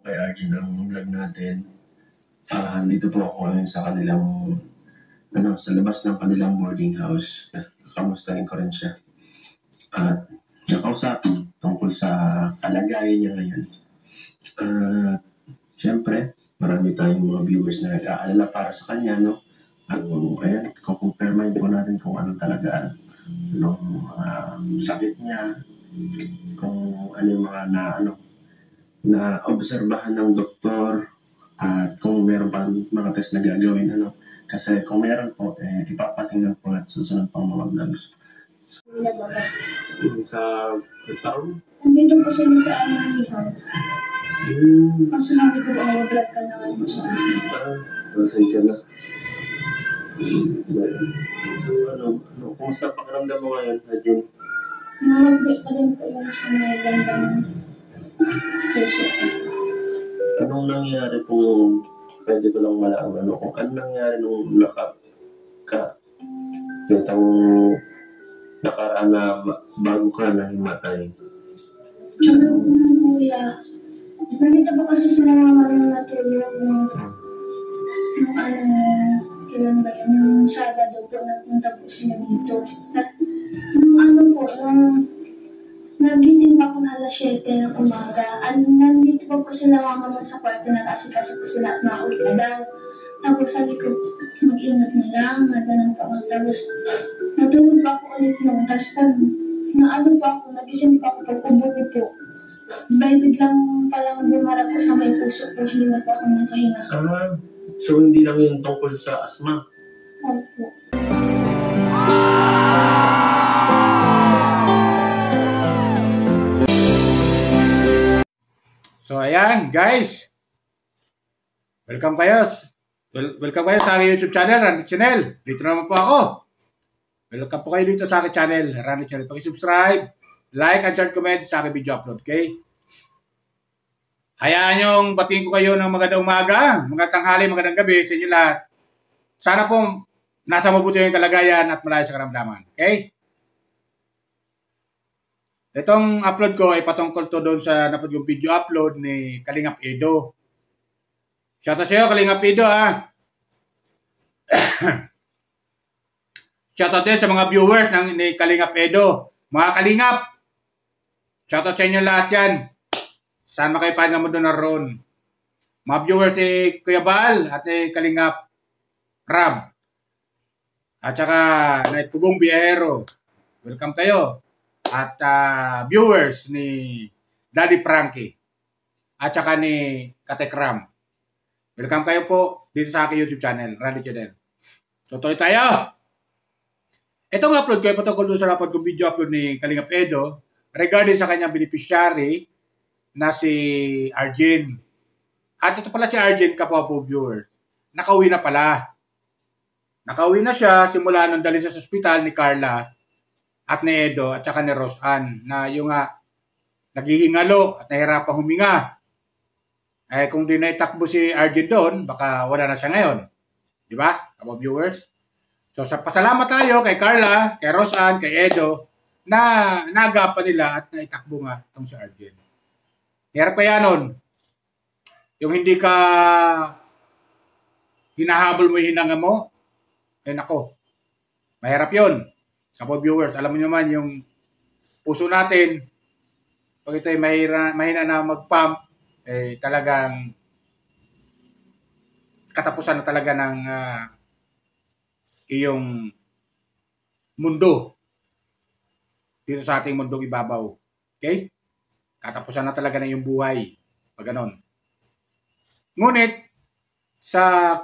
kay Arjun ang vlog natin. Dito po ako ngayon sa kanilang, sa labas ng kanilang boarding house. Kamustahin ko rin siya. At nakausap tungkol sa kalagayan niya ngayon. Siyempre, marami tayong mga viewers na nag-aalala para sa kanya, no? At ayan, kukumpirmahin po natin kung ano talaga, anong sakit niya, kung ano yung mga na obserbahan ng doktor, at kung meron pa mga test na gagawin, kasi kung meron po, ipapatingnan po at susunod pang mga vlogs. Sa taon? Nandito po sila sa Anihaw. Kasi nabi ko ba, vlog ka naman mo sa amin. Pasensya na. So, kumusta pakiramdam mo ngayon, Arjun? Na-update pa din po yung sa may bandang puso. Anong nangyari kung pwede ko lang malaman, kung anong nangyari nung nitong nakaraan na bago ka na himatay? Kuya, nandito po kasi sila mga natulog nung kailan ba yun? Nung Sabado po, nagpunta po sila dito. At nung nagising pa po na alas 7 ng umaga. Nandito po sila mama sa kwarto, nakasikaso po sila at mauwi na daw. Tapos sabi ko, mag-ingat na lang, madalang pa ako. Tapos natulog pa ako ulit noon. Tapos pag nagising pa ako, pag-ubo ko po. Biglang parang bumarap ko sa may puso ko, hindi na po ako nakahinga. So hindi lang yun tungkol sa asma? Opo. So ayan guys, welcome kayo sa aking YouTube channel, Randy Channel. Dito naman po ako. Welcome po kayo dito sa aking channel, Randy Channel. Pag-subscribe, like, and share, comment sa aking video upload, okay? Hayaan yung batiin ko kayo ng magandang umaga, magandang tanghali, magandang gabi sa inyo lahat. Sana po nasa mabuti yung kalagayan at malayo sa karamdaman, okay? Itong upload ko ay patungkol to doon sa napod yung video upload ni Kalingap Edo. Shoutout sa iyo, Kalingap Edo, ha. Shoutout din sa mga viewers ni Kalingap Edo. Mga Kalingap, shoutout sa inyo lahat yan. Saan makaipahan na mo doon na roon. Mga viewers ni Kuya Bal at ni Kalingap Rab. At saka na Pugong Biyahero. Welcome kayo. At viewers ni Daddy Frankie. At saka ni Katekram. Welcome kayo po dito sa aking YouTube channel, Randy Channel. Tutuloy tayo. Itong upload ko ay patungkol doon sa napod kong video upload ni Kalingap Edo regarding sa kanyang beneficiary na si Arjen. At ito pala si Arjen, kapwa po viewers. Nakauwi na pala. Nakauwi na siya simula nung dalhin sa ospital ni Carla at ni Edo at saka ni Roseanne na yung naghihingalo at nahirapang huminga. Kung di na itakbo si Arjen doon, baka wala na siya ngayon. Di ba, kapwa viewers? So, pasalamat tayo kay Carla, kay Roseanne, kay Edo na nagapan nila at naitakbo nga itong si Arjen. Hirap kaya nun. Yung hindi ka hinahabol mo yung hinanga mo, nako, mahirap yun. Kapag viewers, alam mo naman yung puso natin, pag ito'y mahina na mag-pump, talagang katapusan na talaga ng iyong mundo dito sa ating mundong ibabaw. Okay? Katapusan na talaga na yung buhay. Pag ganon. Ngunit, sa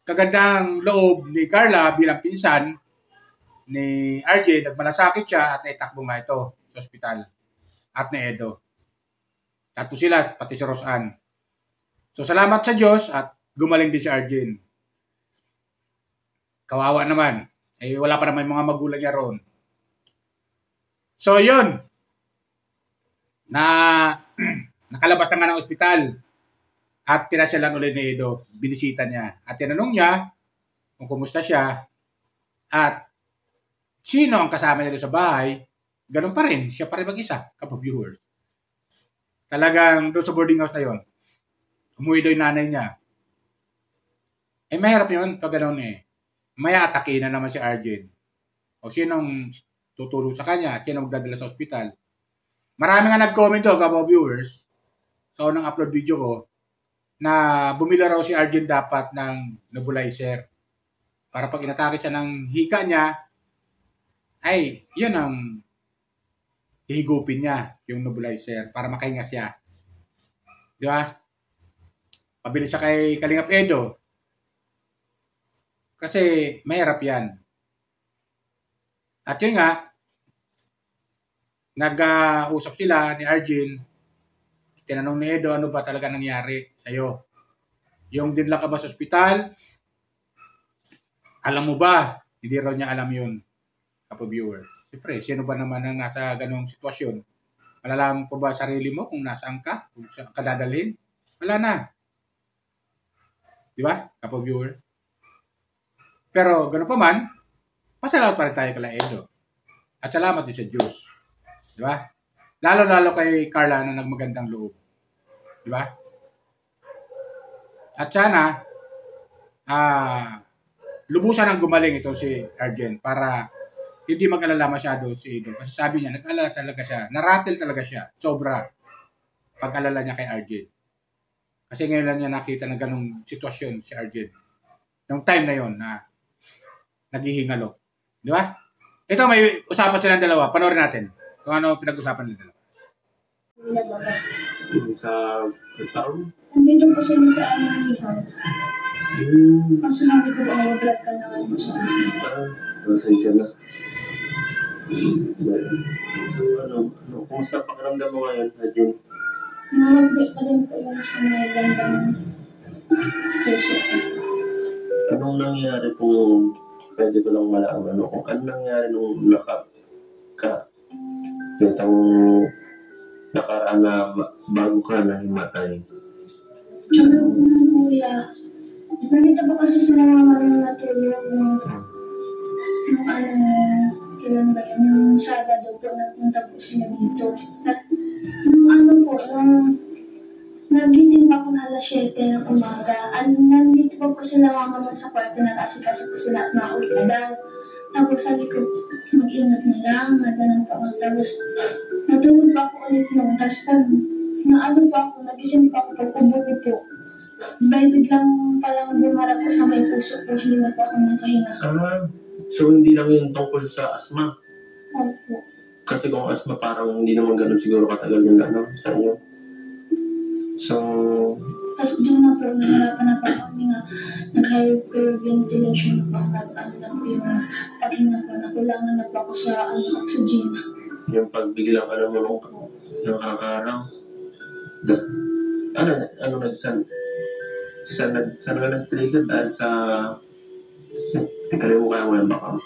kagandang loob ni Carla bilang pinsan ni RJ, nagmalasakit siya at naitakbo nga ito sa ospital. At ni Edo. Tatlo sila, pati si Roseanne. So, salamat sa Diyos at gumaling din si Arjen. Kawawa naman. Wala pa naman mga magulang niya roon. So, yun. Nakalabas na nga ng ospital at pinasya lang ulit ni Edo, binisita niya at tinanong niya kung kumusta siya at sino ang kasama niya doon sa bahay. Ganun pa rin, siya pa rin mag-isa, kapag viewers. Talagang doon sa boarding house na yon, Umuwi daw yung nanay niya. Eh, mahirap yun pag gano'n eh. Maya atake na naman si Arjen. O sinong tutulong sa kanya? Sino magdadala sa ospital? Marami nga nag-comment to, mga viewers, sa unang upload video ko, na bumili raw si Arjen dapat ng nebulizer. Para pag inatake siya ng hika niya, ay, yun ang hihigupin niya, yung nebulizer, para makahinga siya. Di ba? Pabili siya kay Kalingap Edo. Kasi mahirap yan. At yun nga, nag-usap sila ni Arjen. Tinanong ni Edo, ano ba talaga nangyari sa'yo? Yung dinala ka ba sa ospital? Alam mo ba? Hindi raw niya alam yun, kapo-viewer. Siyempre, sino ba naman ang nasa ganong sitwasyon? Malalaman ko ba sarili mo kung nasaan ka? Kung saan ka dadalhin? Wala na. Di ba, kapo-viewer? Pero gano'n pa man, pasalamat pa rin tayo kay Edo. At salamat din sa Diyos. Di ba? Lalo-lalo kay Carla na nagmagandang loob. Di ba? At sana, lubusan ang gumaling ito si Arjen para hindi mag-alala masyado si Edo. Kasi sabi niya, nag-alala talaga siya. Naratel talaga siya. Sobra. Pag-alala niya kay Arjen. Kasi ngayon lang niya nakita na ganong sitwasyon si Arjen. Nung time na yon na naghihingalo. Di ba? Ito, may usapan silang dalawa. Panoorin natin kung ano pinag-usapan nila dalawa. Sa taon? Nandito po sila sa ihaw. Kaso sabi ko, vlog ka naman po sa akin. Pasensya na. So, kumusta pakiramdam mo ngayon, Arjen? Nakapagay pa din po yung sa may bandang puso. Anong nangyari kung pwede ko lang malaman, kung anong nangyari nung itong nakaraan na bago ka na himatay? Kuya, nandito po kasi sila mga natulog nung kailan ba yun? Nung Sabado po, nagpunta po sila dito. At nung nagising pa po na alas 7 ng umaga, nandito po sila mama sa kwarto, nag-asikaso po sila at mauwi na daw. Tapos sabi ko, mag-ingat na lang, madalang pa ako. Tapos natulog pa ako ulit noon. Tapos pag nagising pa ako, pag-ubo ko po, biglang parang bumarap ko sa may puso ko, hindi na po ako nakahinga. So hindi lang yun tungkol sa asma? Opo. Kasi kung asma, parang hindi naman ganun siguro katagal yung sa inyo. So, tapos doon na po, nahirapan na po kami nga, nag-hyperventilation na po, na po yung paghinga ko, nakulangan na po ako sa oxygen. Yung pag biglang mo nung araw, saan nga nag-trigger dahil sa, tikali mo kaya mo yan baka,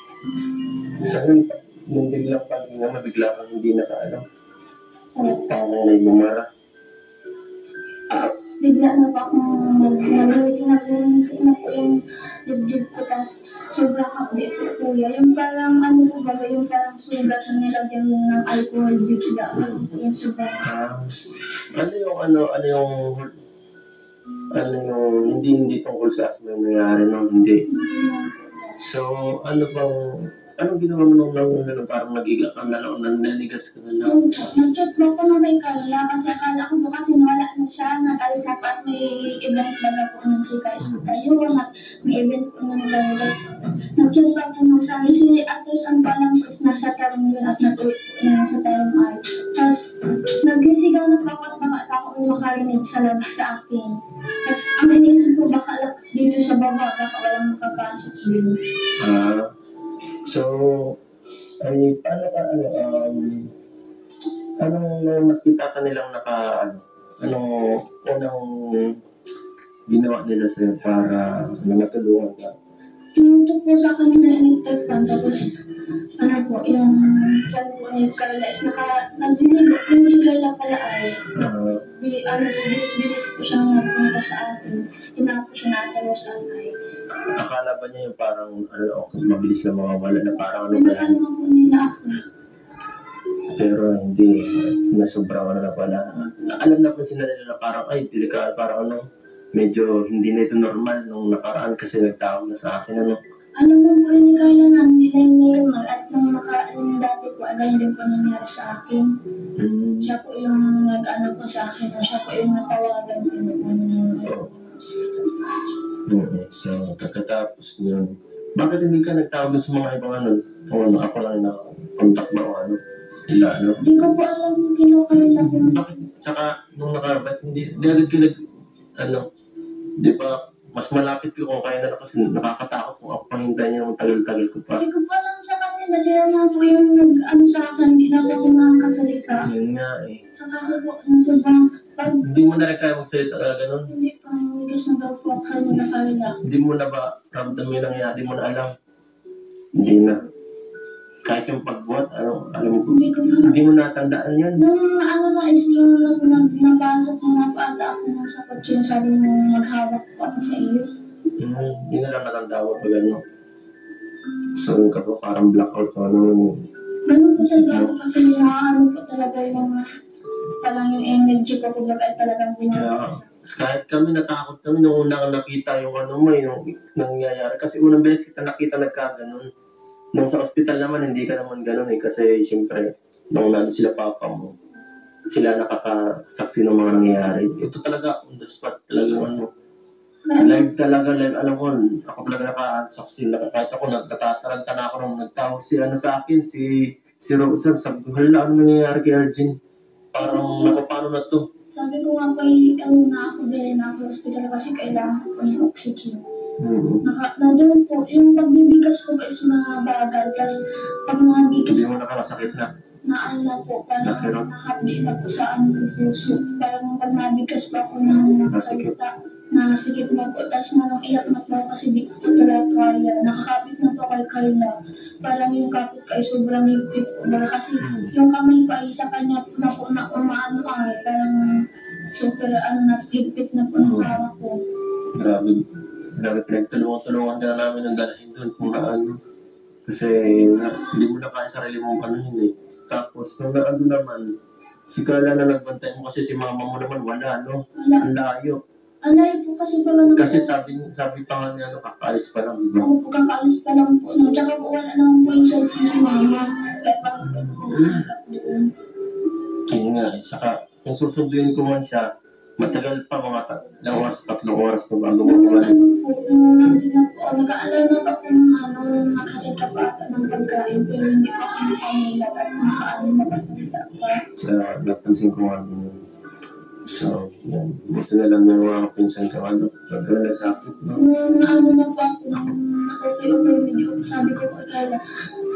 saan yung biglang paghinga na bigla kang hindi nakaalam? Parang may bumara. Bigla na po akong nag-break na po yung dibdib ko, tapos sobrang hapdi po kuya. Yung parang po ba, yung parang sugat na nilagyan ng alcohol, bigla yung sobrang. Hindi tungkol sa asma yung nangyari no? Hindi. So, anong ginawa mo nung parang nagiga ka na lang, nananigas ka na lang? Nag-chat po ako nung may Carla kasi akala ko po kasi nawala na siya, nag-alis na po at may event baga po ng si Carla tayo, may event po ng Carlos. Nag-chat po ako nung sana, si actors ang palang po is nasa tarong yun at natuwi po na sa tarong ay. Tapos, nagsisigaw na po ako at baka ako makarinig sa labas sa akin. Tapos, ang inisip ko baka laks dito sa baba, baka walang makapasok din. So, ay, paano ka, anong nakita ka nilang anong unang ginawa nila sa'yo para matulungan ka? Tinutok po sa akin na electric tapos yung plan po ni Carla is nagdiligo po si Carla pala ay bilis-bilis po siyang napunta sa akin. Hinapo siya natalo sa akin. Akala ba niya yung parang okay, mabilis na mawawala na parang Pinakano po nila ako. Pero hindi, nasobrang na pala. Alam na po sila nila na parang, ay, delikado, parang medyo hindi na ito normal nung nakaraan kasi nagtawag na sa akin, ano. Alam mo po yun ni Carla na hindi na yung normal at yung dati po, ganyan din po nangyari sa akin. Mm. Siya po yung nag-ano po sa akin, siya po yung natawagan din po So, pagkatapos yun, bakit hindi ka nagtawag sa mga ibang ano? O ano, ako lang na contact mo o ano? Ila, ano? Hindi ko po alam yung kinukarla ko. Bakit? Saka, nung nakarabat, hindi agad ka nag, ano, di ba, mas malapit ko kung kaya na lang kasi nakakatakot kung ako pangintay niya ng tagal-tagal ko pa. Hindi ko pa alam sa kanila, sila na po yung nag-ano sa akin, hindi na ako nakakasalita. Yun nga eh. So kasi po, sobrang, pag Hindi mo na rin kaya magsalita ka ganun. hindi pa nigas na daw po ako sa inyo na Carla. Hindi mo na ba, ramdam mo yung nangyayari, hindi mo na alam. Hindi na. Kahit yung pagbuhat, ano, alam mo, Hindi ko pa. hindi mo natandaan yan. Nung ano na is yung nabasok mo na paata ako ng sa kotse, sabi mo maghawak po ako sa iyo. Hindi na lang natandaan pag ano. So, yung ka po, parang blackout o ano. Ganun po talaga ako kasi ano po talaga yung parang yung energy ko kumbaga ay talagang Kaya, bumabasa. kahit kami natakot kami nung una nakita yung ano mo, yung nangyayari. Kasi unang beses kita nakita nagkaganon. Nung sa ospital naman, hindi ka naman ganon eh. Kasi, syempre, nung nandun sila papa mo, sila nakakasaksi ng mga nangyayari. Ito talaga, on the spot talaga ano. Live talaga, live. Alam ko, ako talaga nakasaksi. Kahit ako, nagtataranta na ako nung nagtawag si ano sa akin, si Rosen. Sabi ko, hala, ano nangyayari kay Arjun? Parang nakapano na to. Sabi ko nga pa ano na ako din na ako hospital kasi kailangan ko po ng oxygen. Nandun po, yung pagbibigas ko is mabagal. Tapos pag nabigas Hindi mo nakakasakit na. na ano na po, parang Nasirap. nahapdi na po sa ano ko puso. Parang pag nabigas pa ako ng nakasalita, nasikip na po. Tapos nang iyak na po ako kasi di ko po talaga kaya. Nakakapit na po kay Carla. Parang yung kapit ko ay sobrang higpit po. Kasi yung kamay ko ay sa kanya na po na umaano ay parang super ano na higpit na po ng hawak ko. Grabe. Grabe, pinagtulungan-tulungan ka na namin ng dalahin doon kung ano. Kasi hindi mo na kaya sarili mong ano yun eh. Tapos, nung naano naman, si Carla na nagbantay mo kasi si mama mo naman wala, no? Wala. Ang layo. Alay po kasi pag ano Kasi po, sabi pa nga niya, no, kakaalis pa lang, di ba? ako po kakaalis pa lang po. No? Tsaka po wala naman po yung cellphone si mama. Kaya parang po pumunta doon. Yun nga eh. Saka, kung susunduin ko man siya, matagal pa mga 3 oras pa bago mo Nung kumalik. ano po, nung nandun na po, nag-aalala pa po ng ano, nakalit ka pa ata ng pagkain, pero hindi pa ako nakamilag at nakaano makasalita pa. Kaya napansin ko nga din yun. So, yan. Buti na lang yung mga pinsan ko, ano, sobrang nasakit, no? Nung ano na po ako, nung okay medyo, sabi ko kay Carla,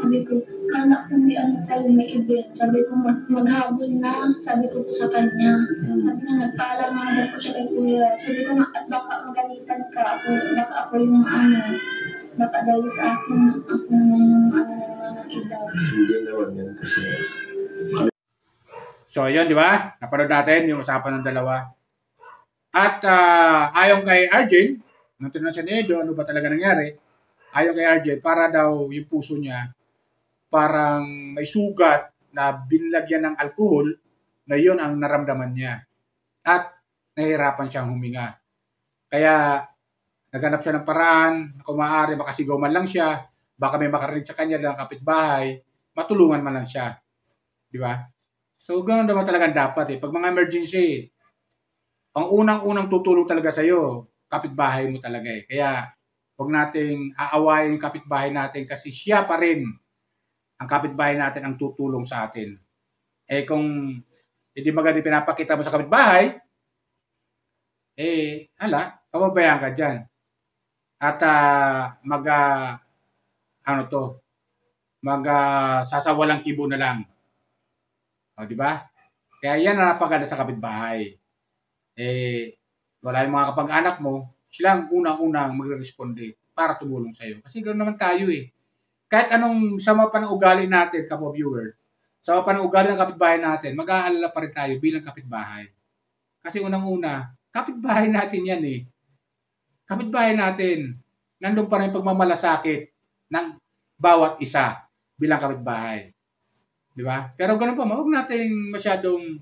sabi ko, Carla, kung may ano kayo, may event, sabi ko, maghabol na, sabi ko po sa kanya. Sabi niya, nagpaalam na daw po siya kay Kuya. Sabi ko nga, at baka magalitan ka, baka ako yung ano, baka dahil sa akin, ako yung ano ng iba. Hindi naman yan kasi So, yun, di ba? Napanood natin yung usapan ng dalawa. At ayon kay Arjen, nung tinanong siya ni Edo, ano ba talaga nangyari? Ayon kay Arjen, para daw yung puso niya, parang may sugat na binlagyan ng alkohol na yun ang naramdaman niya. At nahihirapan siyang huminga. Kaya naghanap siya ng paraan, kung maaari, baka sigaw man lang siya, baka may makarinig sa kanya ng kapitbahay, matulungan man lang siya. Di ba? So, ganoon naman talaga dapat eh. Pag mga emergency, ang unang-unang tutulong talaga sa'yo, kapitbahay mo talaga eh. Kaya, huwag nating aawayin yung kapitbahay natin kasi siya pa rin ang kapitbahay natin ang tutulong sa atin. Eh kung hindi maganda pinapakita mo sa kapitbahay, eh, pababayaan ka dyan. At sasawalang kibo na lang. O, di ba? Kaya yan ang napaganda sa kapitbahay. Eh, wala yung mga kapag-anak mo, sila ang unang-unang magre-responde para tumulong sa'yo. Kasi ganoon naman tayo eh. Kahit anong sama pa ng ugali natin, kapo-viewer, sama pa ng ugali ng kapitbahay natin, mag-aalala pa rin tayo bilang kapitbahay. Kasi unang-una, kapitbahay natin yan eh. Kapitbahay natin, nandun pa rin pagmamalasakit ng bawat isa bilang kapitbahay. Di ba? Pero ganun pa, huwag nating masyadong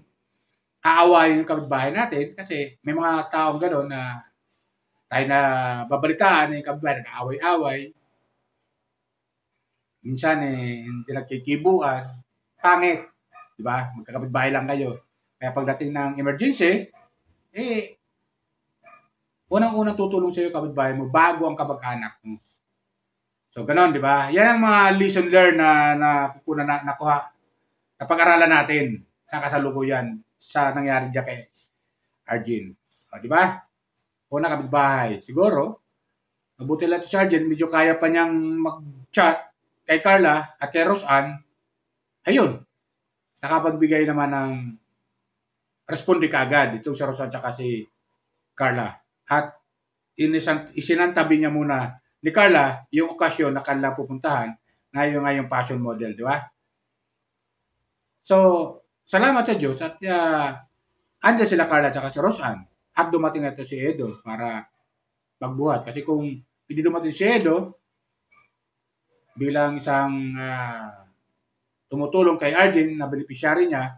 aawayin yung kapitbahay natin kasi may mga taong gano'n na tayo na babalitaan na yung kababayan nag-aaway-away. Minsan hindi nagkikibuan. Pangit. Di ba? Magkakapit-bahay lang kayo. Kaya pagdating ng emergency, unang-unang tutulong sa iyo kapitbahay mo bago ang kamag-anak mo. So, ganon, di ba? Yan ang mga lesson learned na nakuha, na pag-aralan natin sa kasalukuyan sa nangyari dyan kay Arjen. O, di ba? Una kapitbahay. Siguro, mabuti lang ito si Arjen, medyo kaya pa niyang mag-chat kay Carla at kay Roseanne. Ayun, nakapagbigay naman ng responde kaagad itong si Roseanne at si Carla. At isinantabi niya muna ni Carla yung okasyon na kanila pupuntahan na yung fashion model, di ba? So, salamat sa Diyos at andyan sila Carla at si Roseanne at dumating na ito si Edo para magbuhat. Kasi kung hindi dumating si Edo bilang isang tumutulong kay Arjen na beneficiary niya,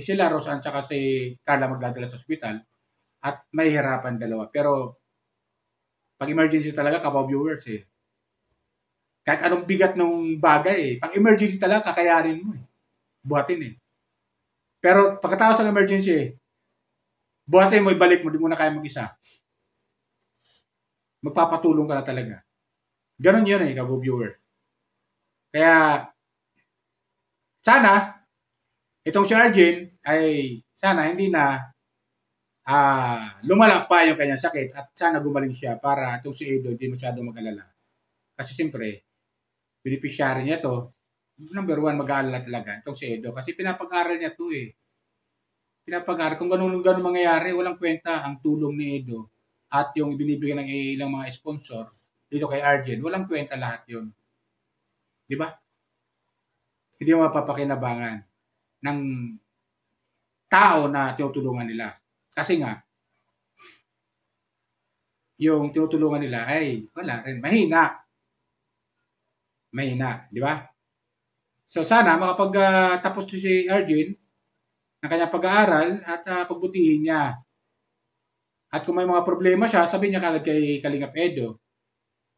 sila Roseanne at si Carla magdadala sa ospital at may hirapan dalawa. Pero pag emergency talaga, viewers kahit anong bigat ng bagay pag emergency talaga, kakayanin mo buhatin Pero pagkatapos ng emergency, buhatin mo, ibalik mo, di mo na kaya mag-isa. Magpapatulong ka na talaga. Ganon yun viewers. Kaya, sana, itong si Arjen ay sana hindi na lumala pa yung kanyang sakit at sana gumaling siya para itong si Edo hindi masyado mag-alala. Kasi siyempre, beneficiary niya to. Number one, mag-aalala talaga itong si Edo. Kasi pinapag-aral niya to Pinapag-aral. Kung ganun mangyayari, walang kwenta ang tulong ni Edo at yung ibinibigay ng ilang mga sponsor dito kay Arjen. Walang kwenta lahat yun. Di ba? Hindi mo mapapakinabangan ng tao na tinutulungan nila. Kasi nga, yung tinutulungan nila ay wala rin. Mahina. Di ba? So sana makapag-tapos si Arjen ng kanyang pag-aaral at pagbutihin niya. At kung may mga problema siya, sabihin niya kagad kay Kalingap Edo.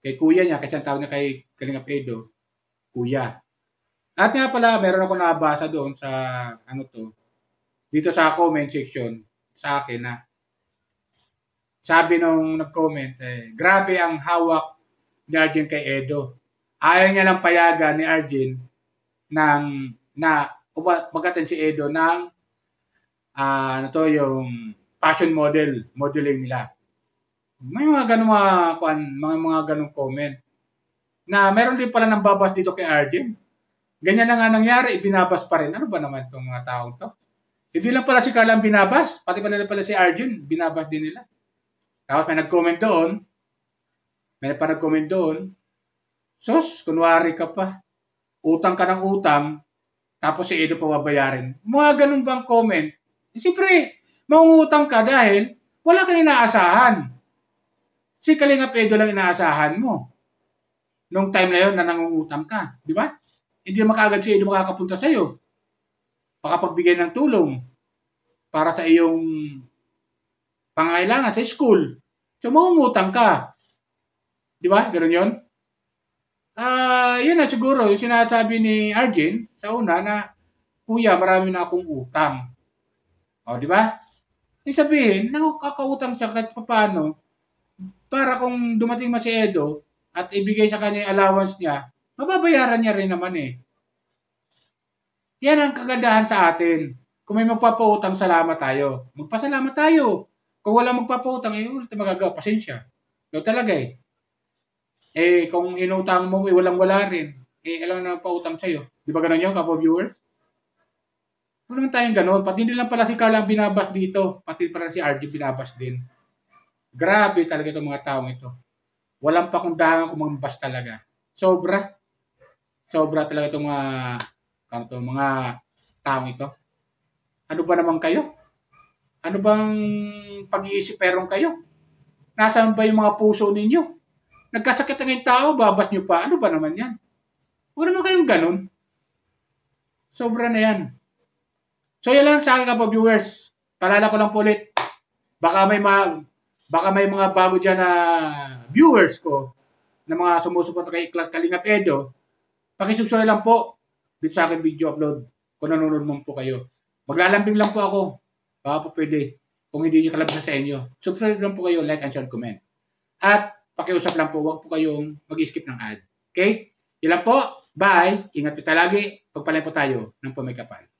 Kay kuya niya, kasi ang tawag niya kay Kalingap Edo, kuya. At nga pala, meron ako nabasa doon sa dito sa comment section sa akin na sabi nung nag-comment, grabe ang hawak ni Arjen kay Edo. Ayaw niya lang payagan ni Arjen na mag-attend si Edo ng yung fashion modeling nila. May mga ganung mga ganung comment. Na meron din pala nang babas dito kay Arjen. Ganyan na nga nangyari, ibinabas pa rin. Ano ba naman itong mga taong to? Hindi lang pala si Carla ang binabas, pati pala si Arjen, binabas din nila. Tapos may nag-comment doon. Sos, kunwari ka pa. Utang ka ng utang, tapos si Edo pa babayarin. Mga ganun bang comment? Siyempre, mangungutang ka dahil wala kang inaasahan. Si Kalingap Edo lang inaasahan mo. Nung time na yun na nangungutang ka. Di ba? Hindi makagad si Edo makakapunta sa'yo. Makapagbigay ng tulong para sa iyong pangailangan sa school. So, mangungutang ka. Di ba? Ganun yun? Yun na siguro. Yung sinasabi ni Arjen sa una na, kuya, marami na akong utang. O, di ba? Ibig sabihin, nakakautang siya kahit paano para kung dumating si Edo at ibigay sa kanya yung allowance niya, mababayaran niya rin naman Yan ang kagandahan sa atin. Kung may magpapautang, salamat tayo. Magpasalamat tayo. Kung wala magpapautang, wala tayo magagawa. Pasensya. Ito talaga kung inutang mo, walang-wala rin. Alam na pautang sa'yo. Di ba ganun yun, viewers? Wala naman tayong ganun. Pati hindi lang pala si Carla ang binabas dito. Pati pala si RG binabas din. Grabe talaga itong mga taong ito. Walang pakundangan kumambas talaga. Sobra talaga itong mga taong ito. Ano ba naman kayo? Ano bang pag-iisip meron kayo? Nasaan ba yung mga puso ninyo? Nagkasakit ang yung tao, babas nyo pa. Ano ba naman yan? Huwag naman kayong ganun. Sobra na yan. So yan lang sa akin viewers. Palala ko lang po ulit. Baka baka may mga bago dyan na viewers ko na mga sumusuporta kay Kalingap Edo, pakisubscribe lang po dito sa akin video upload kung nanonood mo po kayo. Maglalambing lang po ako. Baka po pwede. Kung hindi nyo kalabas sa inyo. Subscribe lang po kayo, like and share, comment. At pakiusap lang po, huwag po kayong mag-skip ng ad. Okay? Yan lang po. Bye. Ingat po tayo lagi. Pagpalain po tayo ng pumay kapal.